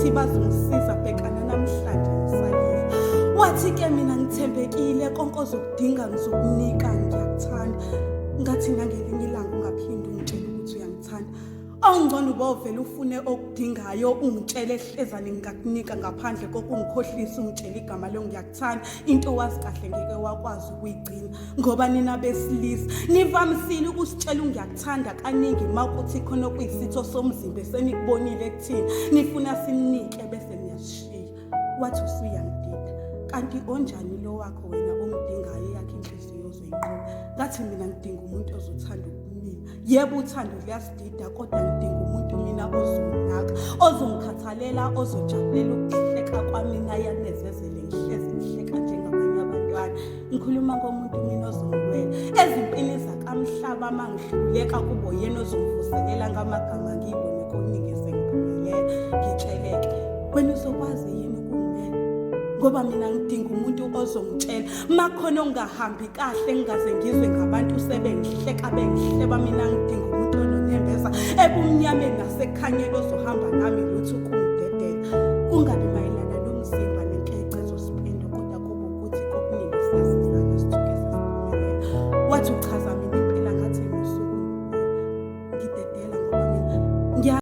ukuthi bazongisiza bhekana namhlanje ngisalile. Wathi-ke mina ngithembekile, konke ozokudinga ngizokunika, ngiyakuthanda. Ngathi nangelinye ilanga ungaphinde ungitshele ukuthi uyangithanda. Ongcono ubovele ufune okudingayo ungitshele ehlezane ngingakunika ngaphandle kokungikhohlisa ungitshela igama lo ngiyakuthanda. Into wazi kahle ngeke wakwazi ukuyigcina ngoba nina besilisa nivamisile ukusitshela ungiyakuthanda kaningi mawukuthi khona okuyisitho somzimba senikubonile ekuthini nifuna sinike bese niyashiya. Wathi usuyangidida kanti onjani lo wakho wena ongidingayo yakhe inhliziyo ozoyiqola. Ngathi mina ngidinga umuntu ozothanda mina. Yebo uthando luyasidida kodwa ngidinga umuntu mina ozonginaka, ozongikhathalela, ozojabulela ukuhleka kwami yanezezele ngihlezi ngihleka njengabanye abantwana. Ngikhuluma ngomuntu mina ozongilwela ezimpini zakamhlaba mangihluleka kubo yena ozongivuselela ngamagama ngiyibone kunikeze ngiphumelele ngitsheleke. Wena uzokwazi yini ukumela? Ngoba mina ngidinga umuntu ozongitshela makhona ongahambi kahle ngingaze ngizwe ngabantu sebengihleka bengihleba. Mina ngidinga umuntu ononembeza ebumnyameni nasekukhanyeni ozohamba nami lutho ukungidedela. Kungabi mayelana nomzimba nenkece ezosipenda kodwa kube ukuthi kokuningi siyasizana sithuke sesiphumelela. Wathi uchaza